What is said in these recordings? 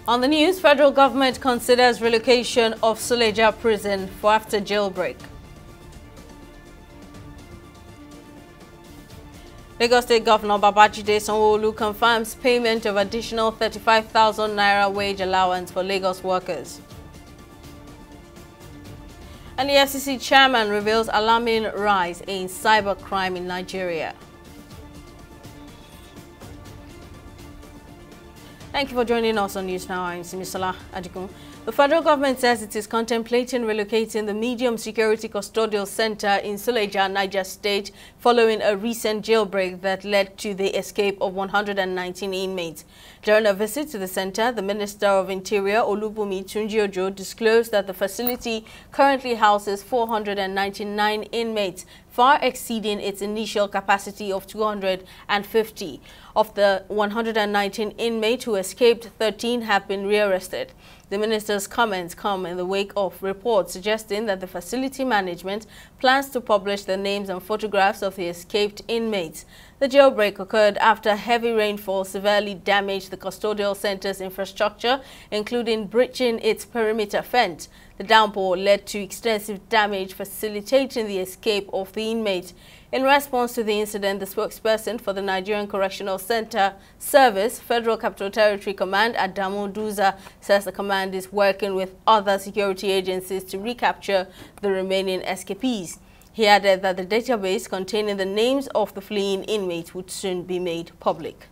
On the news, federal government considers relocation of Suleja prison for after jailbreak. Lagos State Governor Babajide Sanwo-Olu confirms payment of additional 35,000 naira wage allowance for Lagos workers. And the FCC chairman reveals alarming rise in cybercrime in Nigeria. Thank you for joining us on News Now. I'm Simisola Adigun. The federal government says it is contemplating relocating the Medium Security Custodial Center in Suleja, Niger State, following a recent jailbreak that led to the escape of 119 inmates. During a visit to the center, the Minister of Interior, Olubunmi Tunji-Ojo, disclosed that the facility currently houses 499 inmates, far exceeding its initial capacity of 250. Of the 119 inmates who escaped, 13 have been rearrested. The minister's comments come in the wake of reports suggesting that the facility management plans to publish the names and photographs of the escaped inmates. The jailbreak occurred after heavy rainfall severely damaged the custodial center's infrastructure, including breaching its perimeter fence. The downpour led to extensive damage, facilitating the escape of the inmates. In response to the incident, the spokesperson for the Nigerian Correctional Center Service, Federal Capital Territory Command, Adamu Duza, says the command is working with other security agencies to recapture the remaining escapees. He added that the database containing the names of the fleeing inmates would soon be made public.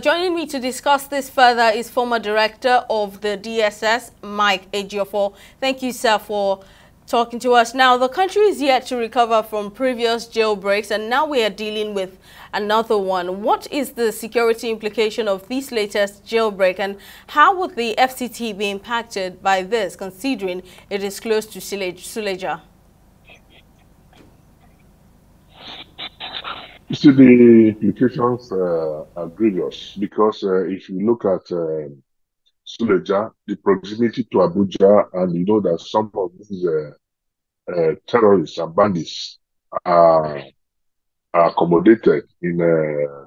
Joining me to discuss this further is former director of the DSS, Mike Ejiofor. Thank you, sir, for talking to us. Now, the country is yet to recover from previous jailbreaks, and now we are dealing with another one. What is the security implication of this latest jailbreak, and how would the FCT be impacted by this, considering it is close to Suleja? You see, the implications are grievous because if you look at Suleja, the proximity to Abuja, and you know that some of these terrorists and bandits are accommodated in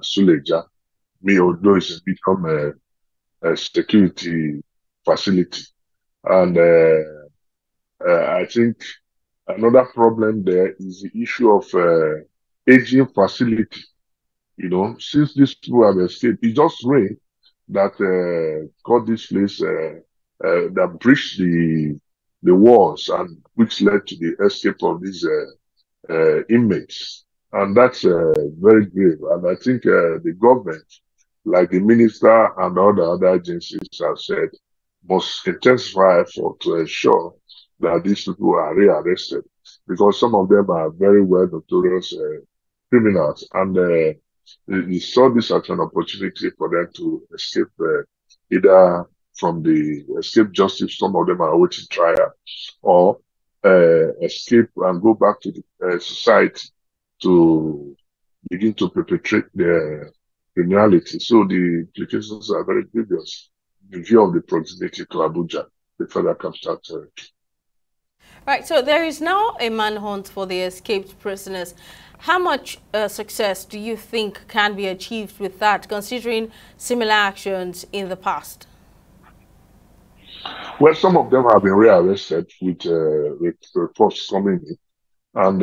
Suleja, although it's become a security facility. And I think another problem there is the issue of aging facility. You know, since these people have escaped, it just rained that got this place that breached the walls, and which led to the escape of these inmates. And that's very grave. And I think the government, like the minister and all the other agencies have said, must intensify effort to ensure that these people are rearrested, because some of them are very well notorious criminals, and we saw this as an opportunity for them to escape either from the escape justice. Some of them are awaiting trial, or escape and go back to the society to begin to perpetrate their criminality. So the implications are very grievous in view of the proximity to Abuja, the federal capital territory. Right, so there is now a manhunt for the escaped prisoners. How much success do you think can be achieved with that, considering similar actions in the past? Well, some of them have been rearrested with reports coming in. And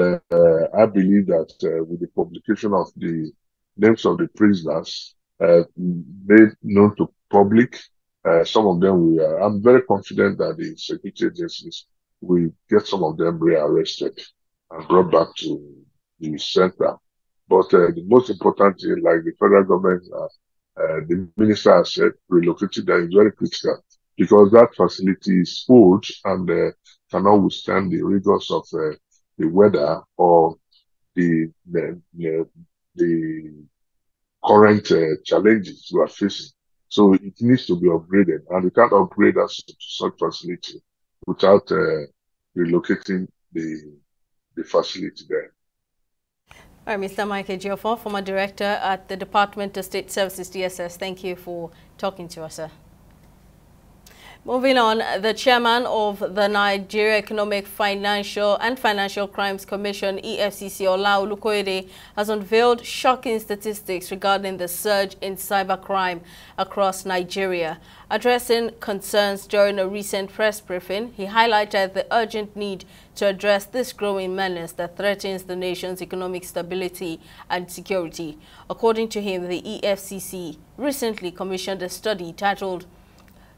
I believe that with the publication of the names of the prisoners made known to public, some of them will. I'm very confident that the security agencies will get some of them rearrested and brought back to the center. But the most important thing, like the federal government, the minister has said, relocating them is very critical, because that facility is old and cannot withstand the rigors of the weather or the current challenges we are facing. So it needs to be upgraded, and we can't upgrade us to such facility without relocating the facility there. All right, Mr. Mike Ejiofor, former director at the Department of State Services, DSS, thank you for talking to us, sir. Moving on, the chairman of the Nigeria Economic, Financial Crimes Commission, EFCC, Ola Olukoyede, has unveiled shocking statistics regarding the surge in cybercrime across Nigeria. Addressing concerns during a recent press briefing, he highlighted the urgent need to address this growing menace that threatens the nation's economic stability and security. According to him, the EFCC recently commissioned a study titled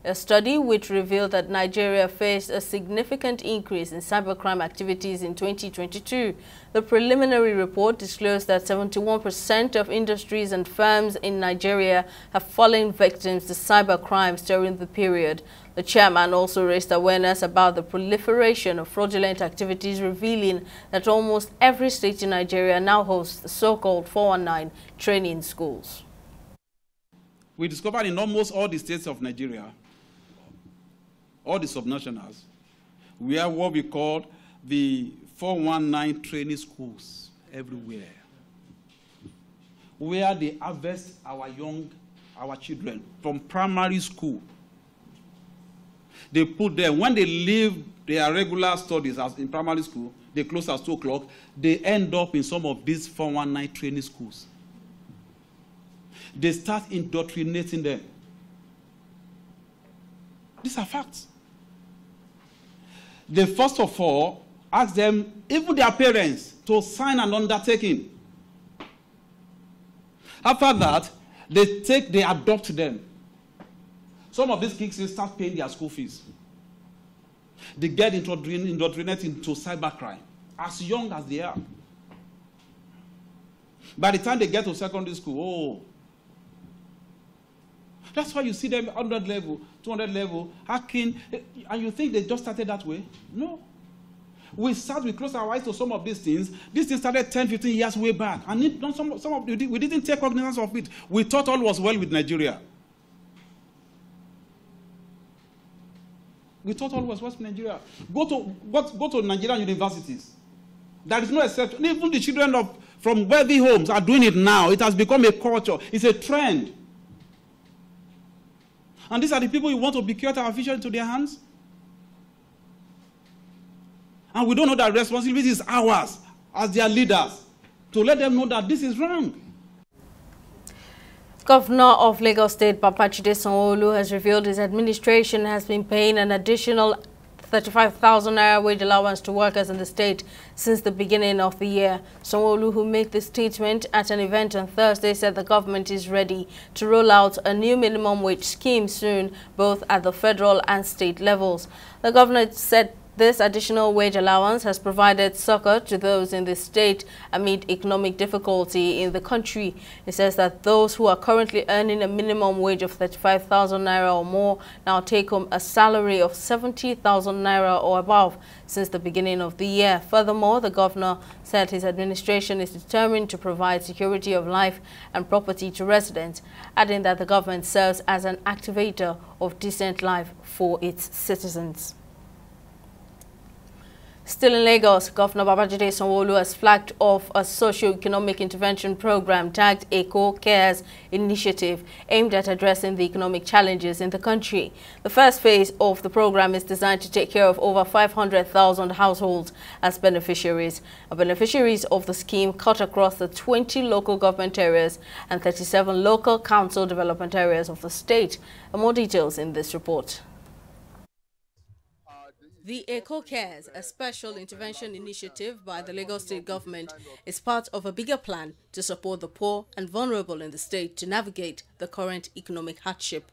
A study which revealed that Nigeria faced a significant increase in cybercrime activities in 2022. The preliminary report disclosed that 71% of industries and firms in Nigeria have fallen victims to cybercrimes during the period. The chairman also raised awareness about the proliferation of fraudulent activities, revealing that almost every state in Nigeria now hosts the so-called 419 training schools. We discovered in almost all the states of Nigeria, all the subnationals, we have what we call the 419 training schools everywhere, where they harvest our children from primary school. They put them, when they leave their regular studies as in primary school, they close at 2 o'clock, they end up in some of these 419 training schools. They start indoctrinating them. These are facts. They first of all ask them, even their parents, to sign an undertaking. After that, they adopt them. Some of these kids start paying their school fees. They get indoctrinated into cybercrime as young as they are. By the time they get to secondary school, that's why you see them 100 level, 200 level, hacking, and you think they just started that way? No. We close our eyes to some of these things. These things started 10, 15 years way back. And we didn't take cognizance of it. We thought all was well with Nigeria. We thought all was well with Nigeria. Go to Nigerian universities. There is no exception. Even the children from wealthy homes are doing it now. It has become a culture. It's a trend. And these are the people you want to bequeath our vision into their hands? And we don't know that responsibility is ours as their leaders to let them know that this is wrong. Governor of Lagos State, Babajide Sanwo-Olu, has revealed his administration has been paying an additional 35,000 naira wage allowance to workers in the state since the beginning of the year. Sanwo-Olu, who made this statement at an event on Thursday, said the government is ready to roll out a new minimum wage scheme soon, both at the federal and state levels. The governor said this additional wage allowance has provided succor to those in the state amid economic difficulty in the country. He says that those who are currently earning a minimum wage of 35,000 naira or more now take home a salary of 70,000 naira or above since the beginning of the year. Furthermore, the governor said his administration is determined to provide security of life and property to residents, adding that the government serves as an activator of decent life for its citizens. Still in Lagos, Governor Babajide Sanwo-Olu has flagged off a socio-economic intervention program tagged Eco Cares initiative aimed at addressing the economic challenges in the country. The first phase of the program is designed to take care of over 500,000 households as beneficiaries. Beneficiaries of the scheme cut across the 20 local government areas and 37 local council development areas of the state. More details in this report. The Eco Cares, a special intervention initiative by the Lagos State government, is part of a bigger plan to support the poor and vulnerable in the state to navigate the current economic hardship.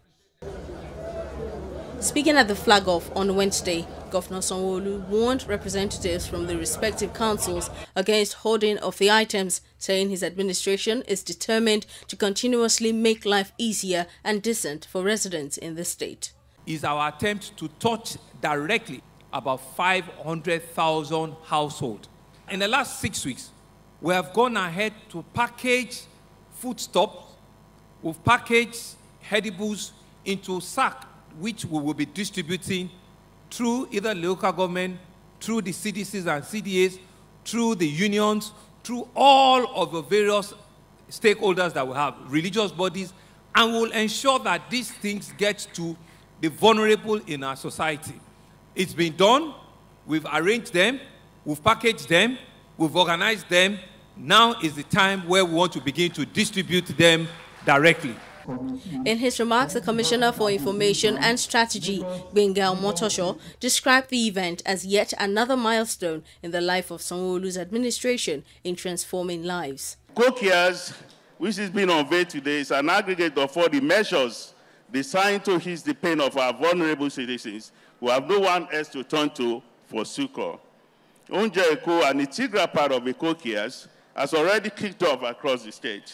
Speaking at the flag-off on Wednesday, Governor Sanwo-Olu warned representatives from the respective councils against hoarding of the items, saying his administration is determined to continuously make life easier and decent for residents in the state. Is our attempt to touch directly about 500,000 households. In the last 6 weeks, we have gone ahead to package foodstuffs. We've packaged edibles into sack, which we will be distributing through either local government, through the CDCs and CDAs, through the unions, through all of the various stakeholders that we have, religious bodies, and we'll ensure that these things get to the vulnerable in our society. It's been done. We've arranged them. We've packaged them. We've organized them. Now is the time where we want to begin to distribute them directly. In his remarks, the Commissioner for Information and Strategy, Bengal Motosho, described the event as yet another milestone in the life of Sanwo-Olu's administration in transforming lives. Co-cares, which is being unveiled today, is an aggregate of all the measures designed to ease the pain of our vulnerable citizens who have no one else to turn to for succor. Unjeko, an integral part of the co-cares, has already kicked off across the state.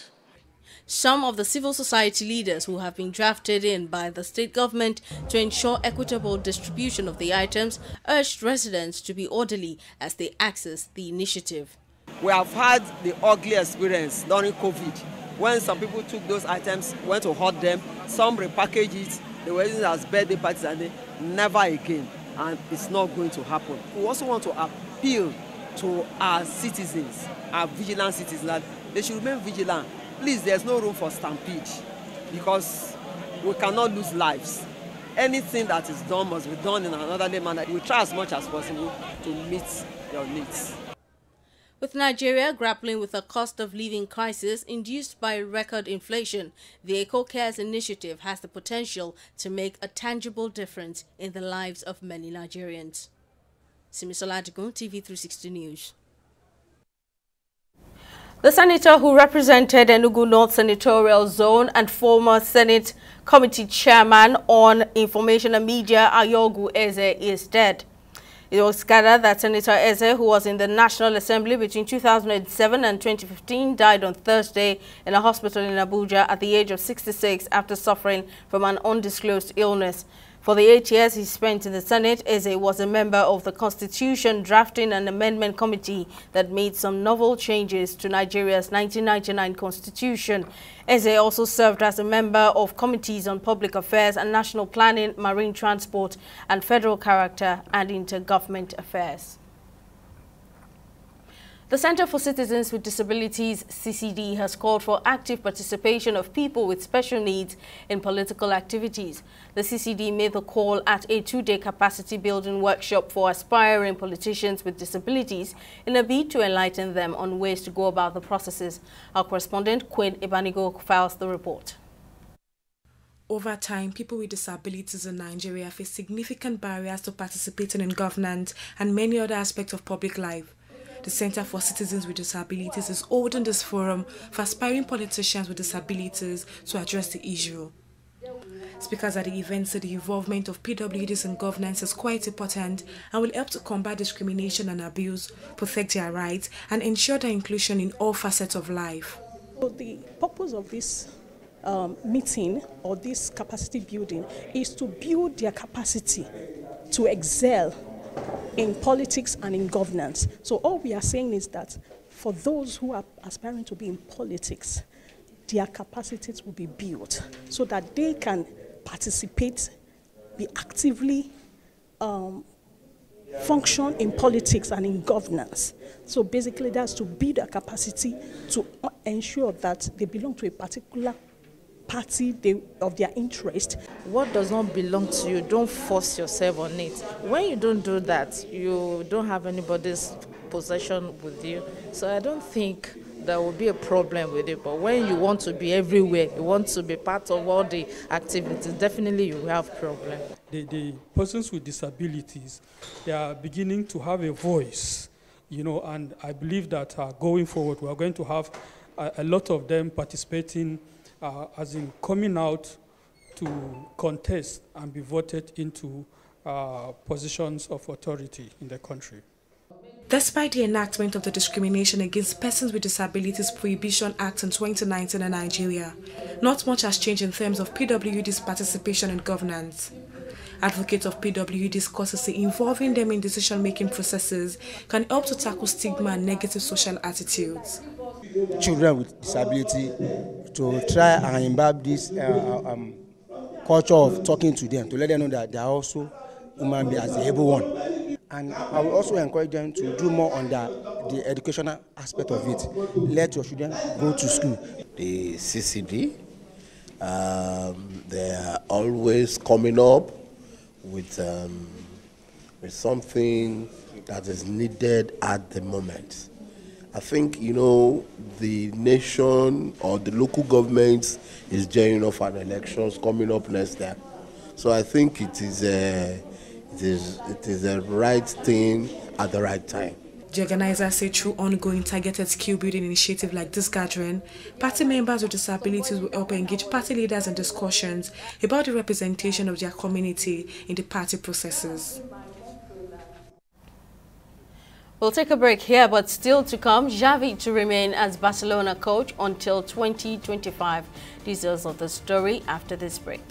Some of the civil society leaders who have been drafted in by the state government to ensure equitable distribution of the items urged residents to be orderly as they access the initiative. We have had the ugly experience during COVID when some people took those items, went to hoard them, some repackaged it, they were using it as birthday parties, and they never again. And it's not going to happen. We also want to appeal to our citizens, our vigilant citizens, that they should remain vigilant. Please, there's no room for stampede because we cannot lose lives. Anything that is done must be done in an orderly manner. We try as much as possible to meet your needs. With Nigeria grappling with a cost of living crisis induced by record inflation, the EcoCares initiative has the potential to make a tangible difference in the lives of many Nigerians. Simisola Adigun, TV360 News. The senator who represented Enugu North Senatorial Zone and former Senate Committee Chairman on Information and Media, Ayogu Eze, is dead. It was gathered that Senator Eze, who was in the National Assembly between 2007 and 2015, died on Thursday in a hospital in Abuja at the age of 66 after suffering from an undisclosed illness. For the 8 years he spent in the Senate, Eze was a member of the Constitution Drafting and Amendment Committee that made some novel changes to Nigeria's 1999 Constitution. Eze also served as a member of committees on public affairs and national planning, marine transport, and federal character and intergovernment affairs. The Center for Citizens with Disabilities, CCD, has called for active participation of people with special needs in political activities. The CCD made the call at a two-day capacity building workshop for aspiring politicians with disabilities in a bid to enlighten them on ways to go about the processes. Our correspondent, Quinn Ibanigo, files the report. Over time, people with disabilities in Nigeria face significant barriers to participating in governance and many other aspects of public life. The Center for Citizens with Disabilities is holding this forum for aspiring politicians with disabilities to address the issue. Speakers at the event said the involvement of PWDs in governance is quite important and will help to combat discrimination and abuse, protect their rights, and ensure their inclusion in all facets of life. So the purpose of this meeting or this capacity building is to build their capacity to excel in politics and in governance. So all we are saying is that for those who are aspiring to be in politics, their capacities will be built so that they can participate, be actively function in politics and in governance. So basically that's to build a capacity to ensure that they belong to a particular party of their interest. What does not belong to you, don't force yourself on it. When you don't do that, you don't have anybody's possession with you. So I don't think there will be a problem with it. But when you want to be everywhere, you want to be part of all the activities, definitely you will have problems. The persons with disabilities, they are beginning to have a voice, and I believe that going forward, we are going to have a lot of them participating as in coming out to contest and be voted into positions of authority in the country. Despite the enactment of the Discrimination Against Persons with Disabilities Prohibition Act in 2019 in Nigeria, not much has changed in terms of PWD's participation in governance. Advocates of PWD's causes say involving them in decision-making processes can help to tackle stigma and negative social attitudes. Children with disability to try and imbibe this culture of talking to them, to let them know that they are also human beings as everyone. And I will also encourage them to do more on the educational aspect of it. Let your children go to school. The CCD They are always coming up with something that is needed at the moment. I think, you know, the nation or the local governments is gearing up for elections coming up next year. So I think it is a right thing at the right time. The organizers say through ongoing targeted skill building initiative like this gathering, party members with disabilities will help engage party leaders in discussions about the representation of their community in the party processes. We'll take a break here, but still to come, Javi to remain as Barcelona coach until 2025. Details of the story after this break.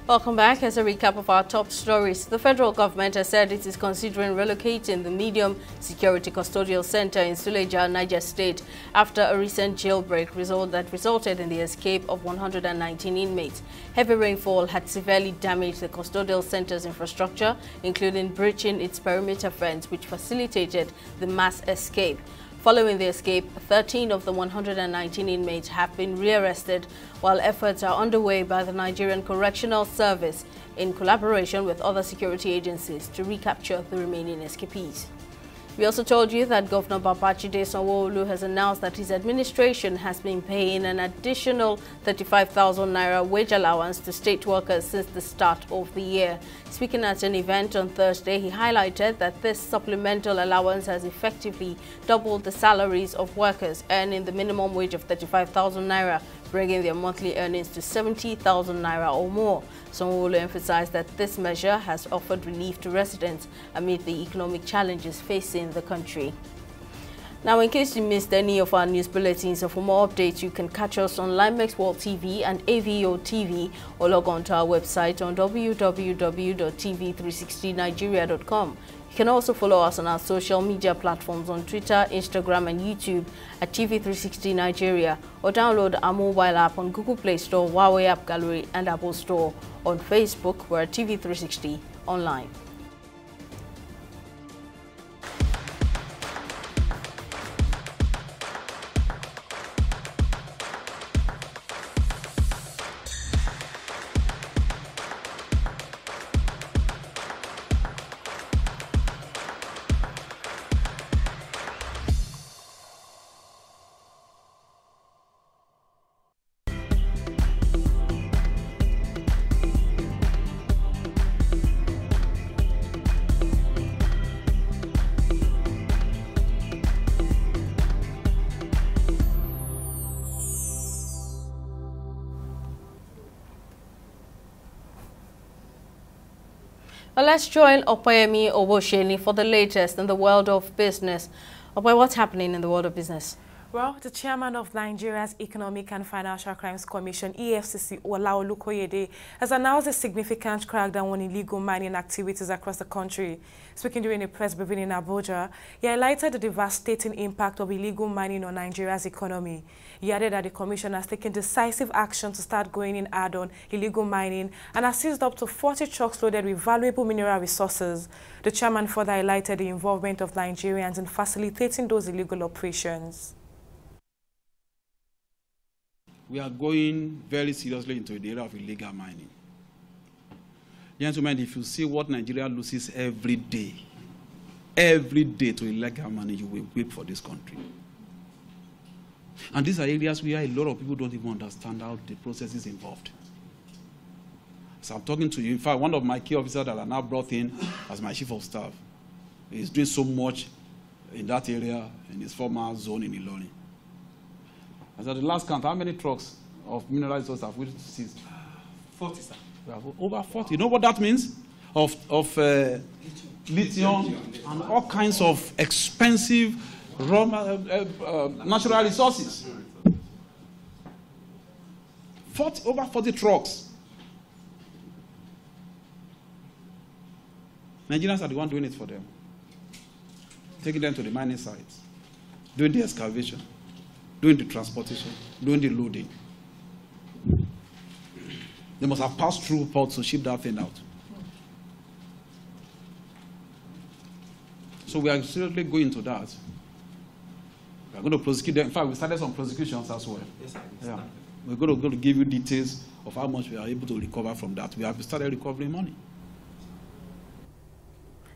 Welcome back. As a recap of our top stories, the federal government has said it is considering relocating the medium security custodial center in Suleja, Niger State, after a recent jailbreak that resulted in the escape of 119 inmates. Heavy rainfall had severely damaged the custodial center's infrastructure, including breaching its perimeter fence, which facilitated the mass escape. Following the escape, 13 of the 119 inmates have been rearrested, while efforts are underway by the Nigerian Correctional Service in collaboration with other security agencies to recapture the remaining escapees. We also told you that Governor Babajide Sanwo-Olu has announced that his administration has been paying an additional 35,000 naira wage allowance to state workers since the start of the year. Speaking at an event on Thursday, he highlighted that this supplemental allowance has effectively doubled the salaries of workers earning the minimum wage of 35,000 naira, bringing their monthly earnings to 70,000 naira or more. Sanwo-Olu emphasized that this measure has offered relief to residents amid the economic challenges facing the country. Now, in case you missed any of our news bulletins, or for more updates, you can catch us on Limex World TV and AVO TV, or log on to our website on www.tv360nigeria.com. You can also follow us on our social media platforms on Twitter, Instagram and YouTube at TV360 Nigeria, or download our mobile app on Google Play Store, Huawei App Gallery and Apple Store. On Facebook, we're at TV360 Online. Well, let's join Opeyemi Obosheni for the latest in the world of business. Opey, what's happening in the world of business? Well, the chairman of Nigeria's Economic and Financial Crimes Commission, EFCC, Ola Olukoyede, has announced a significant crackdown on illegal mining activities across the country. Speaking during a press briefing in Abuja, he highlighted the devastating impact of illegal mining on Nigeria's economy. He added that the commission has taken decisive action to start going in hard on illegal mining and has seized up to 40 trucks loaded with valuable mineral resources. The chairman further highlighted the involvement of Nigerians in facilitating those illegal operations. We are going very seriously into the area of illegal mining. Gentlemen, if you see what Nigeria loses every day to illegal mining, you will weep for this country. And these are areas where a lot of people don't even understand how the process is involved. So I'm talking to you. In fact, one of my key officers that I now brought in as my chief of staff is doing so much in that area, in his former zone in Ilorin. As at the last count, how many trucks of mineral resources have we seized? 40, sir. We have over 40. You know what that means? Of lithium and all kinds of expensive natural resources. Over 40 trucks. Nigerians are the ones doing it for them. Taking them to the mining sites, doing the excavation, doing the transportation, doing the loading. They must have passed through ports to ship that thing out. So we are seriously going to that. We are going to prosecute them. In fact, we started some prosecutions as well. Yes, sir. Yeah. We're going to give you details of how much we are able to recover from that. We have started recovering money.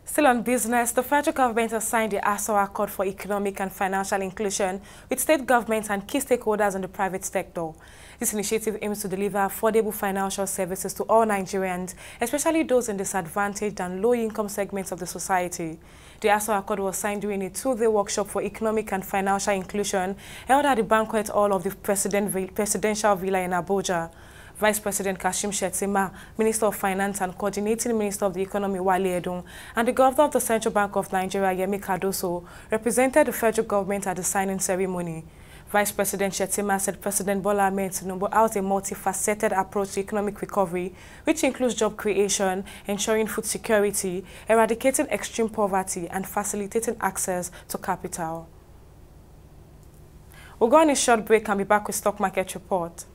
Still on business, the federal government has signed the ASO Accord for Economic and Financial Inclusion with state governments and key stakeholders in the private sector. This initiative aims to deliver affordable financial services to all Nigerians, especially those in disadvantaged and low-income segments of the society. The ASO Accord was signed during a two-day workshop for economic and financial inclusion held at the banquet hall of the Presidential Villa in Abuja. Vice President Kashim Shettima, Minister of Finance and Coordinating Minister of the Economy Wale Edun, and the Governor of the Central Bank of Nigeria, Yemi Cardoso, represented the federal government at the signing ceremony. Vice President Shettima said President Bola Ahmed Tinubu out a multifaceted approach to economic recovery, which includes job creation, ensuring food security, eradicating extreme poverty, and facilitating access to capital. We'll go on a short break and be back with Stock Market Report.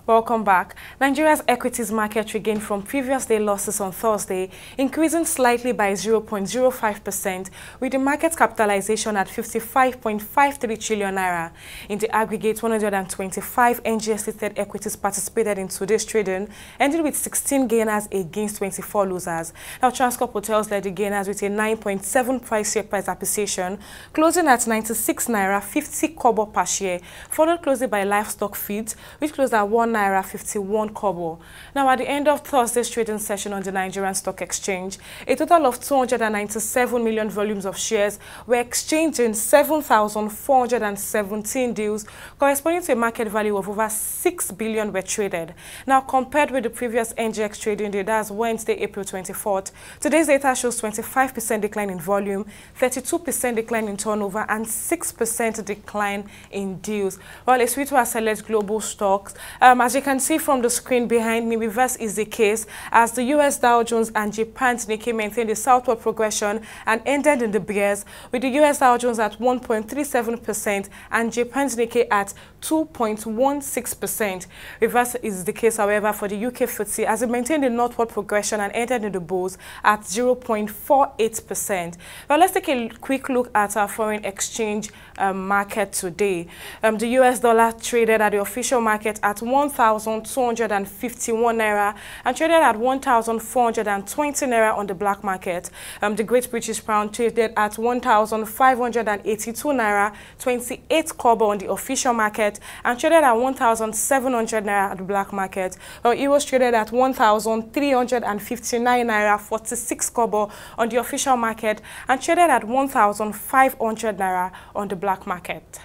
Welcome back. Nigeria's equities market regained from previous day losses on Thursday, increasing slightly by 0.05%, with the market capitalization at 55.53 trillion naira. In the aggregate, 125 NGX-listed equities participated in today's trading, ending with 16 gainers against 24 losers. Now, Transcorp Hotels led the gainers with a 9.7 share price appreciation, closing at 96 naira 50 kobo per share, followed closely by Livestock Feeds, which closed at 1 naira 51 kobo. Now, at the end of Thursday's trading session on the Nigerian Stock Exchange, a total of 297 million volumes of shares were exchanged in 7,417 deals, corresponding to a market value of over 6 billion were traded. Now, compared with the previous NGX trading day, that's Wednesday, April 24th, today's data shows 25% decline in volume, 32% decline in turnover, and 6% decline in deals. While as we to our select global stocks, as you can see from the screen behind me, reverse is the case as the US Dow Jones and Japan's Nikkei maintained a southward progression and ended in the bears, with the US Dow Jones at 1.37% and Japan's Nikkei at 2.16%. Reverse is the case, however, for the UK FTSE as it maintained a northward progression and ended in the bulls at 0.48%. Well, let's take a quick look at our foreign exchange market today. The US dollar traded at the official market at 1,251 naira and traded at 1,420 naira on the black market. The Great British Pound traded at 1,582 naira 28 kobo on the official market and traded at 1,700 naira at the black market. Euros traded at 1,359 naira 46 kobo on the official market and traded at 1,500 naira on the black market.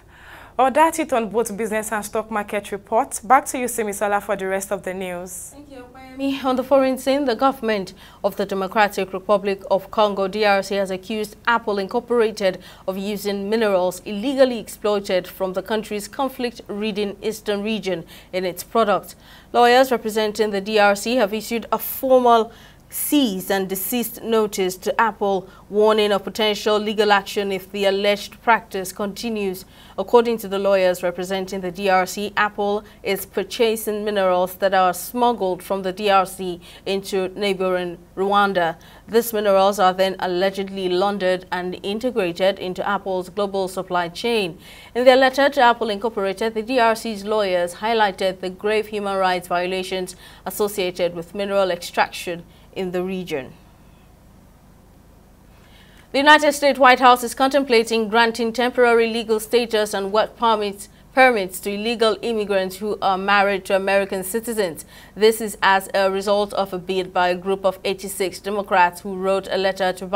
Well, that's it on both business and stock market reports. Back to you, Simisola, for the rest of the news. Thank you, Miami. On the foreign scene, the government of the Democratic Republic of Congo, DRC, has accused Apple Incorporated of using minerals illegally exploited from the country's conflict-ridden eastern region in its product. Lawyers representing the DRC have issued a formal cease and desist notice to Apple, warning of potential legal action if the alleged practice continues. According to the lawyers representing the DRC, Apple is purchasing minerals that are smuggled from the DRC into neighboring Rwanda. These minerals are then allegedly laundered and integrated into Apple's global supply chain. In their letter to Apple Incorporated, the DRC's lawyers highlighted the grave human rights violations associated with mineral extraction in the region. The United States White House is contemplating granting temporary legal status and work permits to illegal immigrants who are married to American citizens. This is as a result of a bid by a group of 86 Democrats who wrote a letter to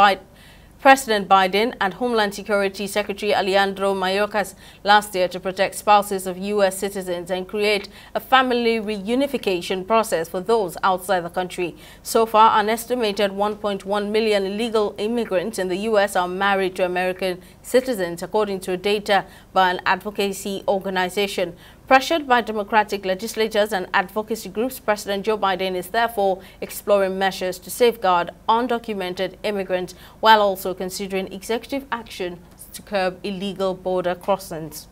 President Biden and Homeland Security Secretary Alejandro Mayorkas last year to protect spouses of U.S. citizens and create a family reunification process for those outside the country. So far, an estimated 1.1 million illegal immigrants in the U.S. are married to American citizens, according to data by an advocacy organization. Pressured by Democratic legislators and advocacy groups, President Joe Biden is therefore exploring measures to safeguard undocumented immigrants while also considering executive action to curb illegal border crossings.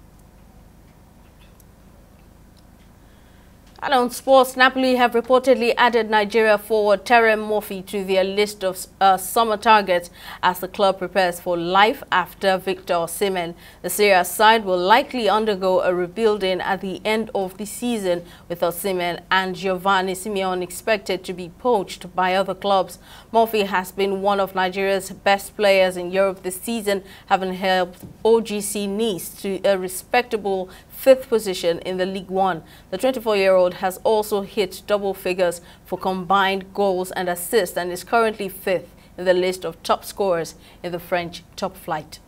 And on sports, Napoli have reportedly added Nigeria forward Temitope Murphy to their list of summer targets as the club prepares for life after Victor Osimhen. The Serie A side will likely undergo a rebuilding at the end of the season, with Osimhen and Giovanni Simeone expected to be poached by other clubs. Murphy has been one of Nigeria's best players in Europe this season, having helped OGC Nice to a respectable 5th position in the League One. The 24-year-old has also hit double figures for combined goals and assists and is currently 5th in the list of top scorers in the French top flight.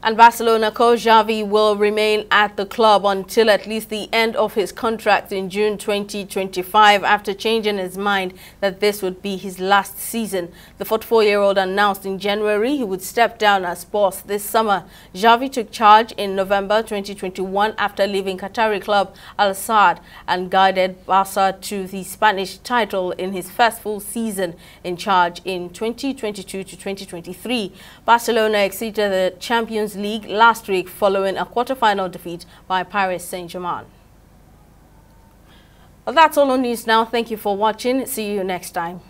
And Barcelona coach Javi will remain at the club until at least the end of his contract in June 2025 after changing his mind that this would be his last season. The 44-year-old announced in January he would step down as boss this summer. Javi took charge in November 2021 after leaving Qatari club Al Sadd and guided Barca to the Spanish title in his first full season in charge in 2022 to 2023. Barcelona exceeded the Champions League last week following a quarter-final defeat by Paris Saint-Germain. Well, that's all on news now. Thank you for watching. See you next time.